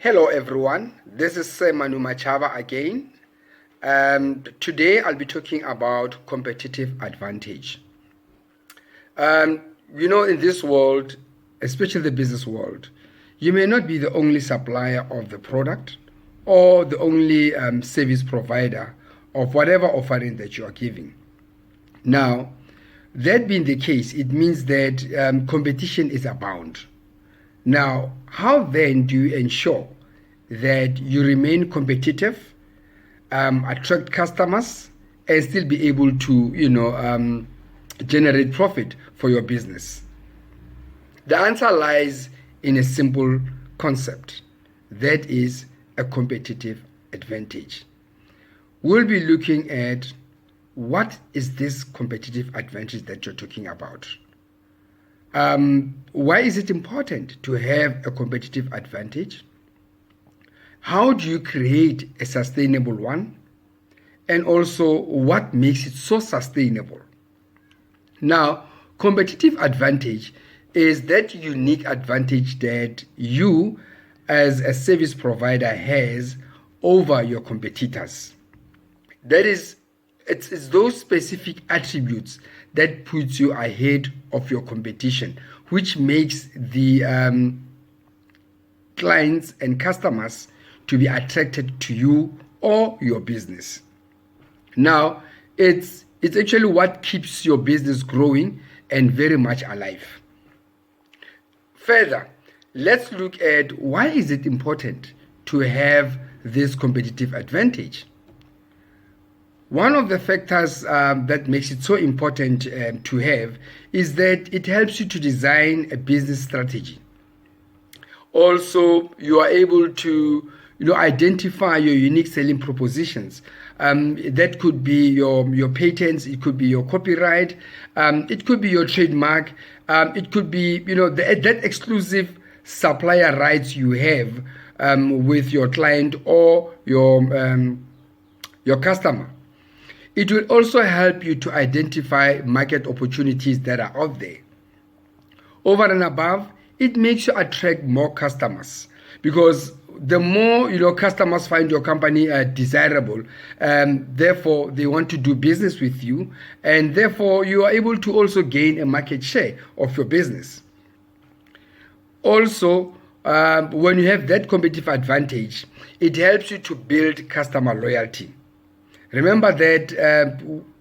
Hello everyone, this is Sir Manu Machaba again. Today I'll be talking about competitive advantage. In this world, especially the business world, you may not be the only supplier of the product or the only service provider of whatever offering that you are giving. Now, that being the case, it means that competition is abound. Now, how then do you ensure that you remain competitive, attract customers, and still be able to, generate profit for your business? The answer lies in a simple concept. That is a competitive advantage. We'll be looking at what is this competitive advantage that you're talking about. Why is it important to have a competitive advantage? How do you create a sustainable one? And also, what makes it so sustainable? Now, competitive advantage is that unique advantage that you as a service provider has over your competitors. That is, it's those specific attributes that puts you ahead of your competition, which makes the clients and customers to be attracted to you or your business. Now, it's actually what keeps your business growing and very much alive. Further, let's look at why is it important to have this competitive advantage. One of the factors that makes it so important to have is that it helps you to design a business strategy. Also, you are able to identify your unique selling propositions. That could be your patents, it could be your copyright, it could be your trademark, it could be that exclusive supplier rights you have with your client or your customer. It will also help you to identify market opportunities that are out there. Over and above, it makes you attract more customers, because the more customers find your company desirable, therefore they want to do business with you, and therefore you are able to also gain a market share of your business. Also, when you have that competitive advantage, it helps you to build customer loyalty. Remember that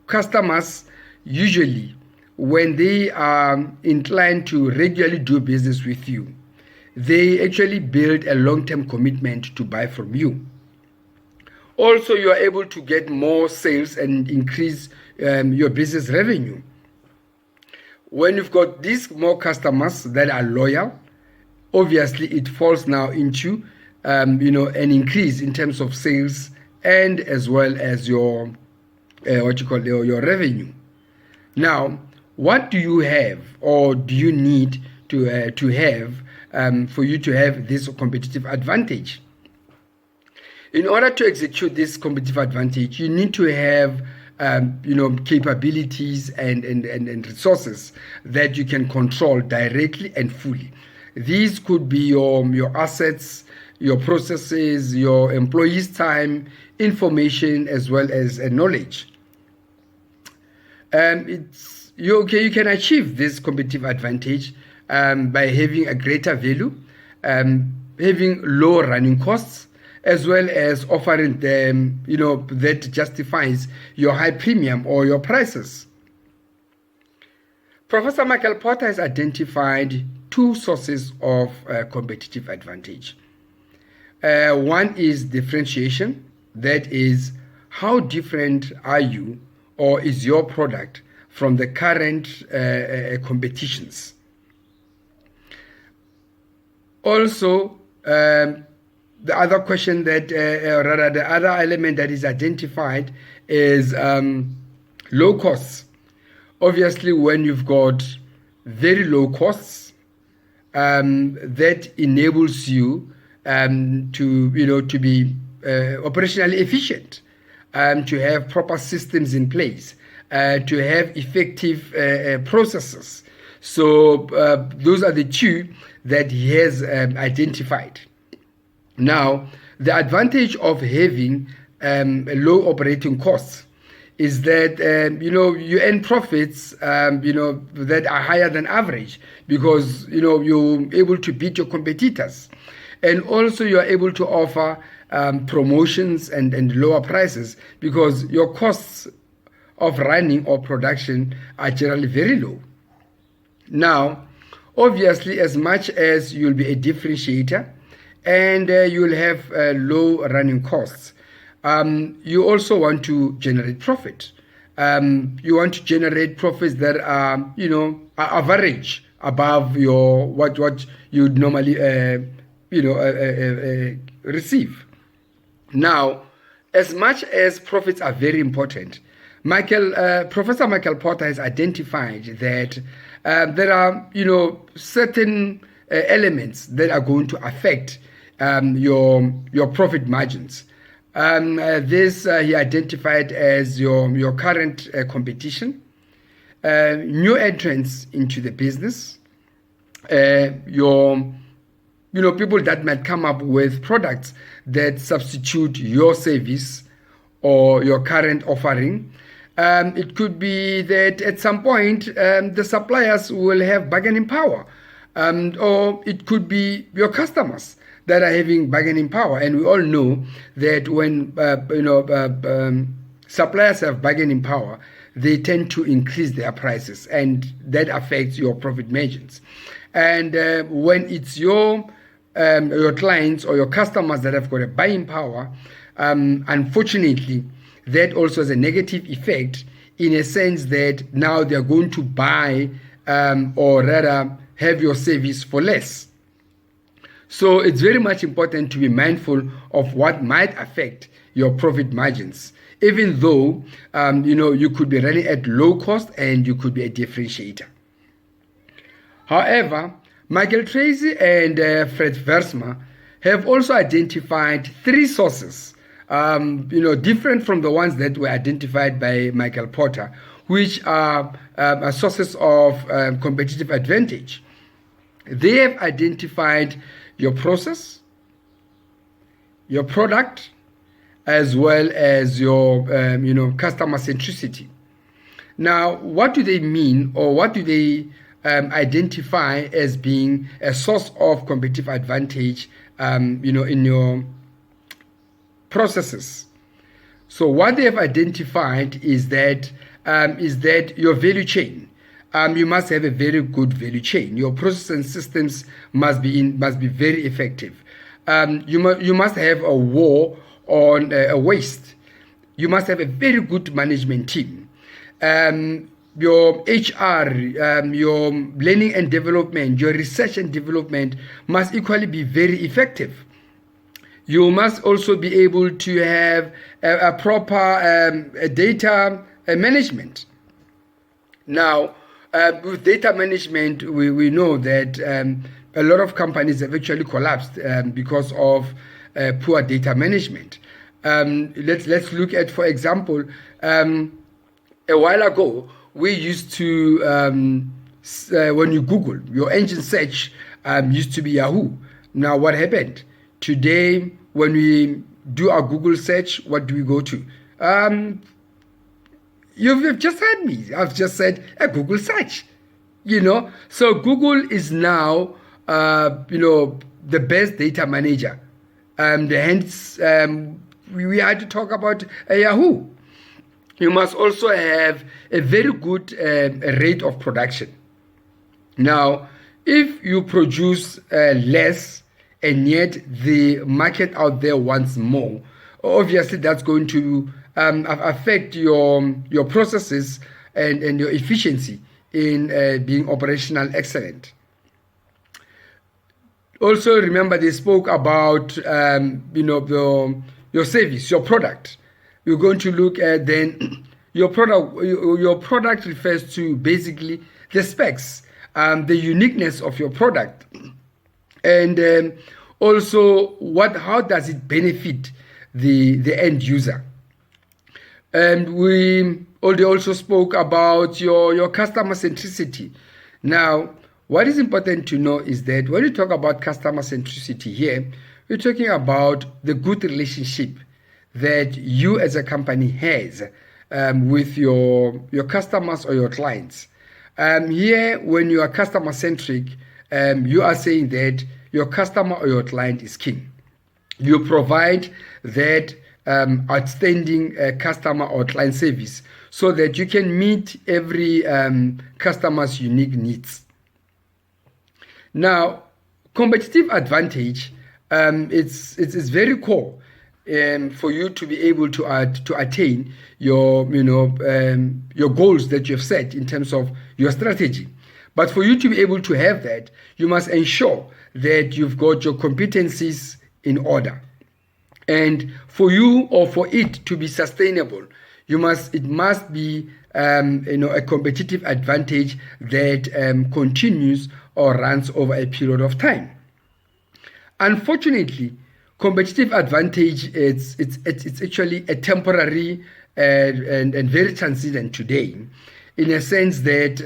customers usually, when they are inclined to regularly do business with you, they actually build a long-term commitment to buy from you. Also, you are able to get more sales and increase your business revenue. When you've got these more customers that are loyal, obviously it falls now into an increase in terms of sales and as well as your your revenue. Now, what do you have or do you need to have for you to have this competitive advantage? In order to execute this competitive advantage, you need to have capabilities and resources that you can control directly and fully. These could be your assets, your processes, your employees' time, information, as well as knowledge. You can achieve this competitive advantage by having a greater value, having low running costs, as well as offering them, that justifies your high premium or your prices. Professor Michael Porter has identified two sources of competitive advantage. One is differentiation. That is, how different are you or is your product from the current competitions? Also, the other question that, rather the other element that is identified is low costs. Obviously, when you've got very low costs, that enables you to be operationally efficient, to have proper systems in place, to have effective processes. So those are the two that he has identified. Now, the advantage of having low operating costs is that you earn profits that are higher than average, because you're able to beat your competitors, and also you are able to offer promotions and lower prices, because your costs of running or production are generally very low. Now, obviously, as much as you'll be a differentiator and you'll have low running costs, you also want to generate profit. You want to generate profits that are average above your what you'd normally receive. Now, as much as profits are very important, Professor Michael Porter has identified that there are certain elements that are going to affect your profit margins. This he identified as your current competition, new entrants into the business, your people that might come up with products that substitute your service or your current offering. It could be that at some point the suppliers will have bargaining power, or it could be your customers that are having bargaining power. And we all know that when suppliers have bargaining power, they tend to increase their prices, and that affects your profit margins. And when it's your clients or your customers that have got a buying power, unfortunately, that also has a negative effect, in a sense that now they're going to buy or rather have your service for less. So it's very much important to be mindful of what might affect your profit margins, even though you could be running at low cost and you could be a differentiator. However, Michael Tracy and Fred Versma have also identified three sources, different from the ones that were identified by Michael Porter, which are sources of competitive advantage. They have identified your process, your product, as well as your customer centricity. Now, what do they mean, or what do they identify as being a source of competitive advantage in your processes? So what they have identified is that your value chain, you must have a very good value chain. Your process and systems must be very effective. You must have a war on waste. You must have a very good management team. Your HR, your learning and development, your research and development must equally be very effective. You must also be able to have a proper data management. Now, with data management, we know that a lot of companies have actually collapsed because of poor data management. Let's look at, for example, a while ago, we used to, when you Google, your engine search used to be Yahoo. Now, what happened? Today, when we do our Google search, what do we go to? You've just heard me. I've just said a Google search. So Google is now, the best data manager. Hence, we had to talk about Yahoo. You must also have a very good rate of production. Now, if you produce less and yet the market out there wants more, obviously that's going to affect your processes and your efficiency in being operational excellent. Also, remember they spoke about your service, your product. You're going to look at then your product. Your product refers to basically the specs, the uniqueness of your product, and also how does it benefit the end user. And they also spoke about your customer centricity. Now, what is important to know is that when you talk about customer centricity here, we're talking about the good relationship that you as a company has with your customers or your clients. Here, when you are customer centric, you are saying that your customer or your client is king. You provide that outstanding customer or client service so that you can meet every customer's unique needs. Now, competitive advantage, it's very core for you to be able to attain your your goals that you have set in terms of your strategy. But for you to be able to have that, you must ensure that you've got your competencies in order. And for you or for it to be sustainable, it must be a competitive advantage that continues or runs over a period of time. Unfortunately, competitive advantage it's actually a temporary and very transient today, in a sense that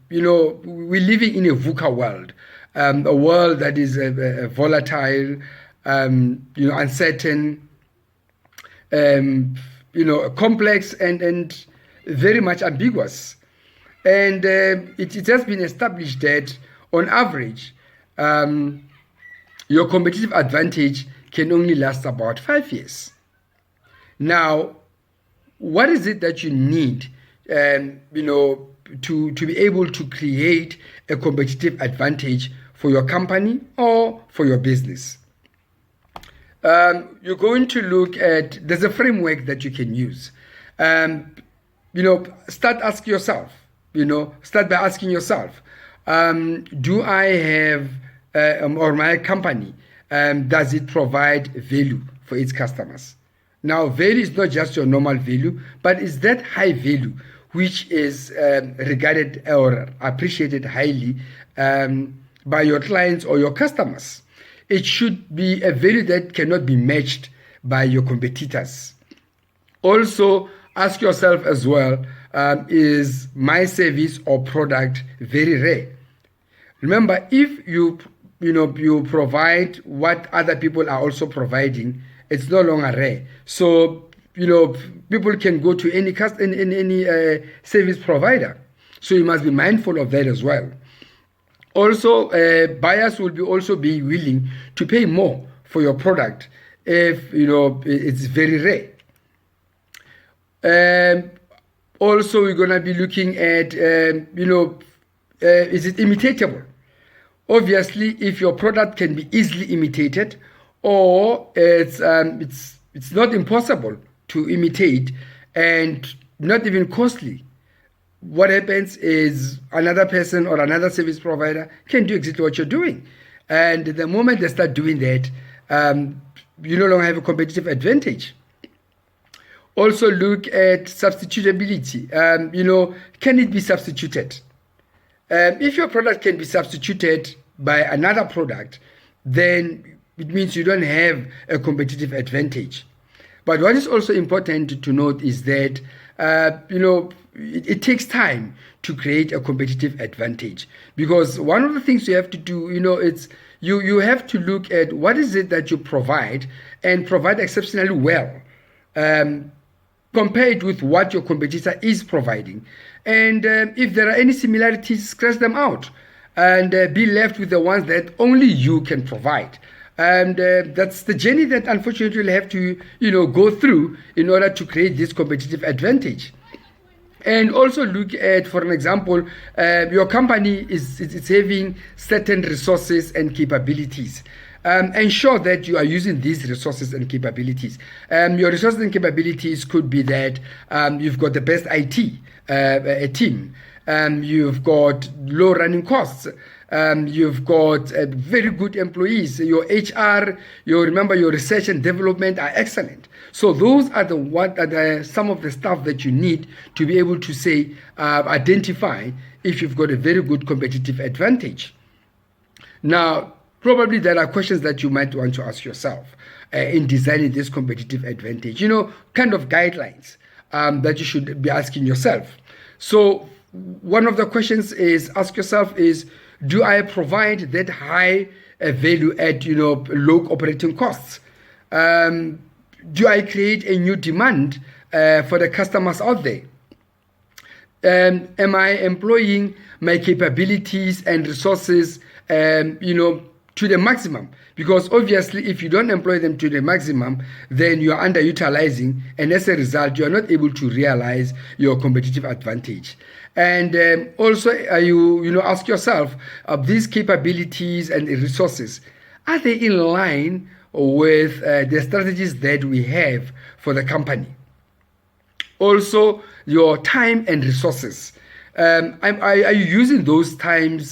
we're living in a VUCA world, a world that is volatile, uncertain, complex and very much ambiguous. And it has been established that on average, your competitive advantage can only last about 5 years. Now, what is it that you need, to be able to create a competitive advantage for your company or for your business? You're going to look at, there's a framework that you can use. Start by asking yourself, do I have, or my company, does it provide value for its customers? Now, value is not just your normal value, but is that high value which is regarded or appreciated highly by your clients or your customers. It should be a value that cannot be matched by your competitors. Also, ask yourself as well, is my service or product very rare? Remember, if you provide what other people are also providing, it's no longer rare. So, people can go to any service provider. So you must be mindful of that as well. Also, buyers will also be willing to pay more for your product if it's very rare. Also, we're going to be looking at is it imitatable? Obviously, if your product can be easily imitated, or it's not impossible to imitate and not even costly, what happens is another person or another service provider can do exactly what you're doing. And the moment they start doing that, you no longer have a competitive advantage. Also look at substitutability. Can it be substituted? If your product can be substituted by another product, then it means you don't have a competitive advantage. But what is also important to note is that, it takes time to create a competitive advantage, because one of the things you have to do, it's you have to look at what is it that you provide and provide exceptionally well, compared with what your competitor is providing. And if there are any similarities, scratch them out and be left with the ones that only you can provide. And that's the journey that unfortunately you'll have to go through in order to create this competitive advantage. And also look at, for an example, your company is having certain resources and capabilities. Ensure that you are using these resources and capabilities. Your resources and capabilities could be that you've got the best IT a team. You've got low running costs. You've got very good employees. Your HR, your research and development are excellent. So those are some of the stuff that you need to be able to say, identify if you've got a very good competitive advantage. Now, probably there are questions that you might want to ask yourself in designing this competitive advantage. Kind of guidelines that you should be asking yourself. So one of the questions is, ask yourself is, do I provide that high value at low operating costs? Do I create a new demand for the customers out there? Am I employing my capabilities and resources, to the maximum? Because obviously, if you don't employ them to the maximum, then you are underutilizing, and as a result, you are not able to realize your competitive advantage. And also, ask yourself, these capabilities and resources, are they in line with the strategies that we have for the company? Also, your time and resources. Are you using those times,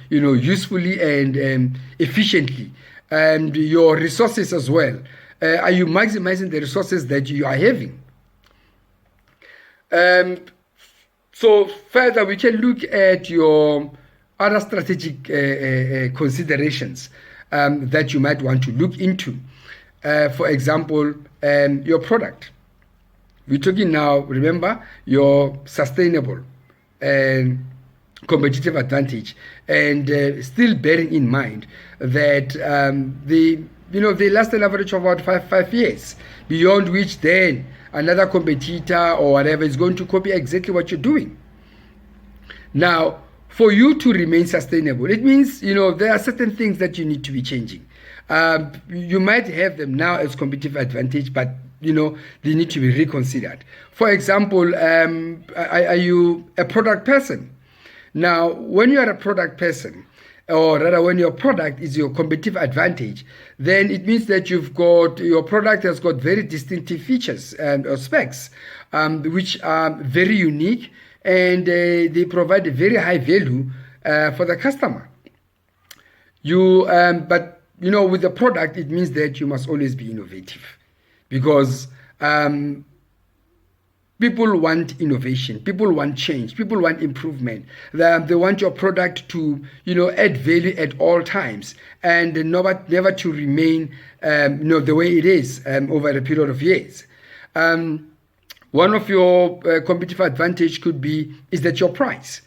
usefully and efficiently? And your resources as well. Are you maximizing the resources that you are having? So further, we can look at your other strategic considerations that you might want to look into. For example, your product. We're talking now, remember, your sustainable and competitive advantage, and still bearing in mind that they last an average of about five years, beyond which then another competitor or whatever is going to copy exactly what you're doing. Now, for you to remain sustainable, it means, there are certain things that you need to be changing. You might have them now as competitive advantage, but they need to be reconsidered. For example, are you a product person? Now, when you are a product person, or rather when your product is your competitive advantage, then it means that your product has got very distinctive features or specs, which are very unique, and they provide a very high value for the customer. But with the product, it means that you must always be innovative, because people want innovation, people want change, people want improvement. They want your product to, add value at all times, and never to remain, the way it is over a period of years. One of your competitive advantage is that your price.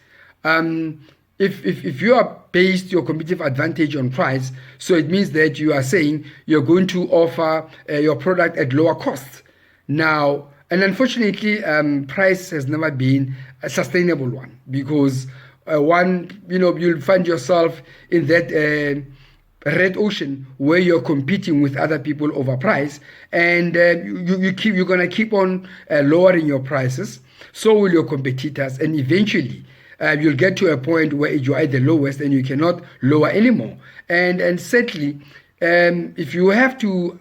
If you are based your competitive advantage on price, so it means that you are saying you're going to offer your product at lower cost. Now, and unfortunately, price has never been a sustainable one, because you'll find yourself in that red ocean where you're competing with other people over price, and you're gonna keep on lowering your prices. So will your competitors, and eventually you'll get to a point where you are at the lowest and you cannot lower anymore. And sadly, if you have to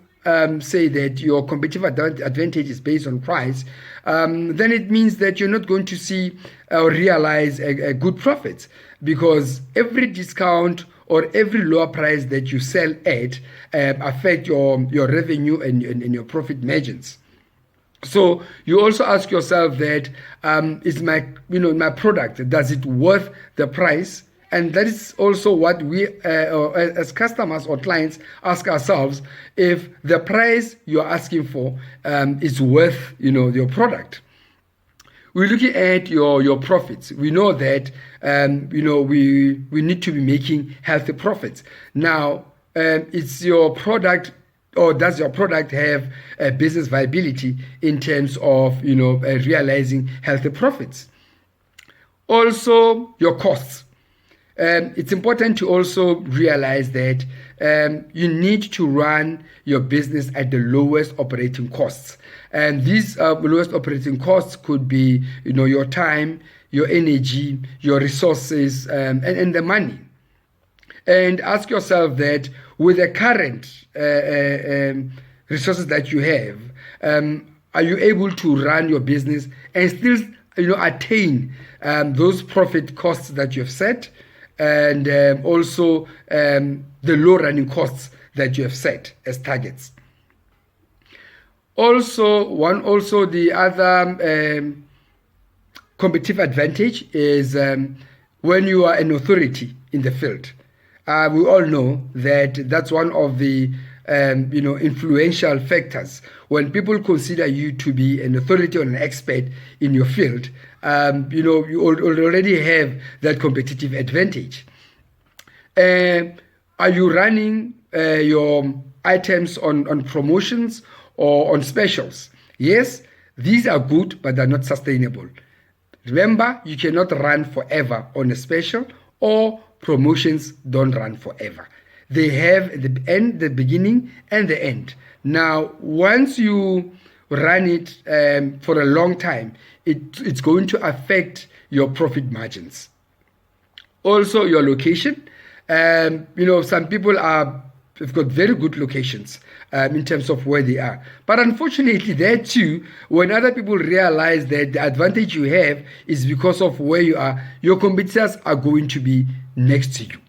say that your competitive advantage is based on price, then it means that you're not going to see or realize a good profit, because every discount or every lower price that you sell at affect your revenue and your profit margins. So you also ask yourself that, is my product, does it worth the price? And that is also what we as customers or clients ask ourselves, if the price you're asking for is worth your product. We're looking at your profits. We know that we need to be making healthy profits. Now, it's your product, or does your product have a business viability in terms of realizing healthy profits? Also, your costs. It's important to also realize that you need to run your business at the lowest operating costs. And these lowest operating costs could be your time, your energy, your resources, and the money. And ask yourself that, with the current resources that you have, are you able to run your business and still attain those profit costs that you have set, and also the low running costs that you have set as targets. Also, the other competitive advantage is when you are an authority in the field. We all know that that's one of the influential factors. When people consider you to be an authority or an expert in your field, you already have that competitive advantage. Are you running your items on promotions or on specials? Yes, these are good, but they're not sustainable. Remember, you cannot run forever on a special, or promotions don't run forever. They have the end, the beginning, and the end. Now, once you run it for a long time, it's going to affect your profit margins. Also, your location. Some people have got very good locations in terms of where they are. But unfortunately, there too, when other people realize that the advantage you have is because of where you are, your competitors are going to be next to you.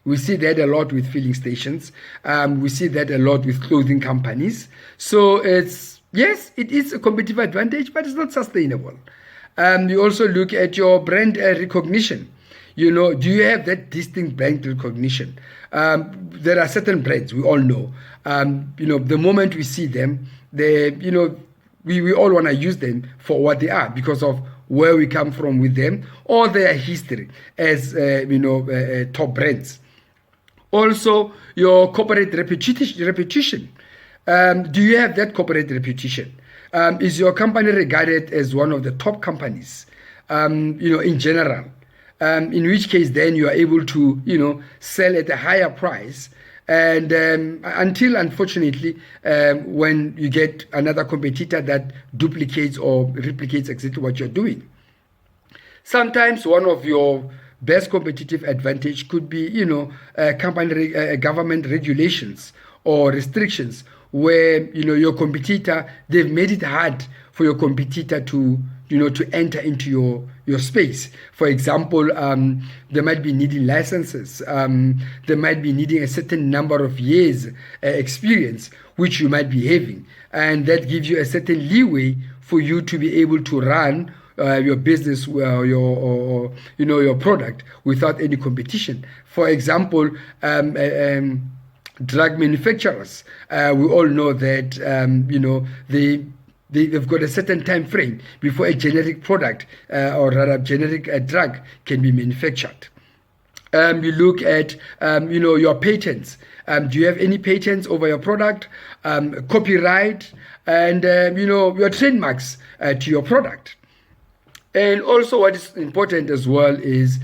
We see that a lot with filling stations. We see that a lot with clothing companies. So yes, it is a competitive advantage, but it's not sustainable. You also look at your brand recognition. Do you have that distinct brand recognition? There are certain brands we all know. The moment we see them, we all want to use them for what they are because of where we come from with them or their history as top brands. Also, your corporate reputation. Do you have that corporate reputation? Is your company regarded as one of the top companies, in general? In which case then you are able to, sell at a higher price. And until, unfortunately, when you get another competitor that duplicates or replicates exactly what you're doing. Sometimes one of your best competitive advantage could be, government regulations or restrictions where, your competitor, they've made it hard for your competitor to enter into your space. For example, they might be needing licenses. They might be needing a certain number of years experience, which you might be having. And that gives you a certain leeway for you to be able to run your business or your product without any competition. For example, drug manufacturers, we all know that they've got a certain time frame before a generic product or rather generic drug can be manufactured. You look at your patents. Do you have any patents over your product, copyright, and your trademarks to your product? And also what is important as well is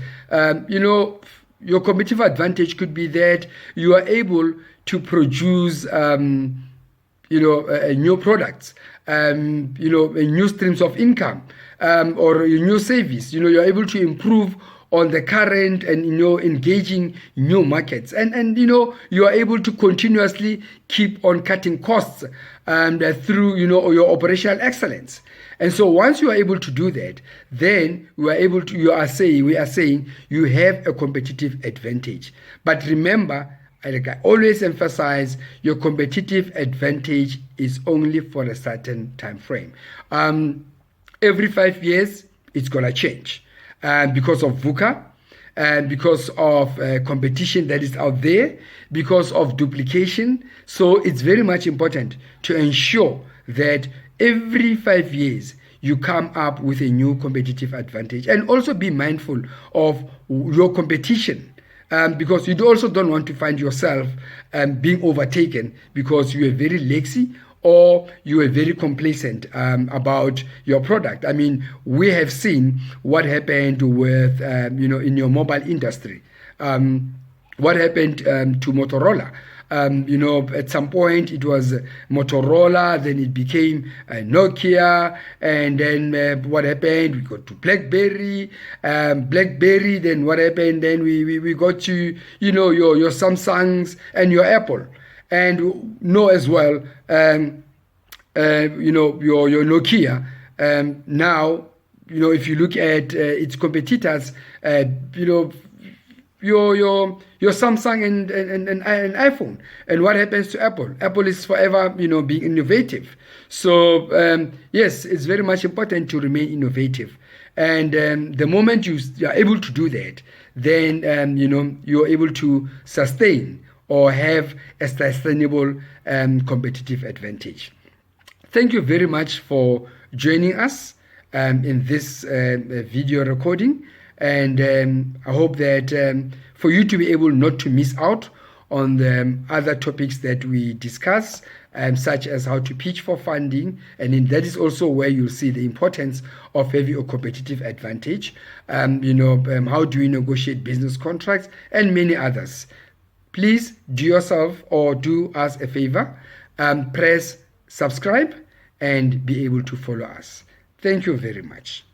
your competitive advantage could be that you are able to produce new products, new streams of income, or a new service. You're able to improve on the current and engaging new markets, and you are able to continuously keep on cutting costs through your operational excellence. And so once you are able to do that, then we are saying you have a competitive advantage. But remember, like I always emphasize, your competitive advantage is only for a certain time frame. Every 5 years, it's going to change because of VUCA, and because of competition that is out there, because of duplication. So it's very much important to ensure that every 5 years you come up with a new competitive advantage, and also be mindful of your competition. Because you also don't want to find yourself being overtaken because you are very lazy or you are very complacent about your product. I mean, we have seen what happened with, in your mobile industry. What happened to Motorola. At some point it was Motorola, then it became Nokia, and then what happened? We got to BlackBerry, then what happened? Then we got to your Samsungs and your Apple, and as well your Nokia. Now if you look at its competitors, your Samsung and iPhone, and what happens to Apple? Apple is forever being innovative. So yes, it's very much important to remain innovative, and the moment you are able to do that, then you're able to sustain or have a sustainable competitive advantage. Thank you very much for joining us in this video recording. And I hope that for you to be able not to miss out on the other topics that we discuss, such as how to pitch for funding, and that is also where you'll see the importance of having a competitive advantage. How do we negotiate business contracts, and many others. Please do yourself or do us a favor, press subscribe and be able to follow us. Thank you very much.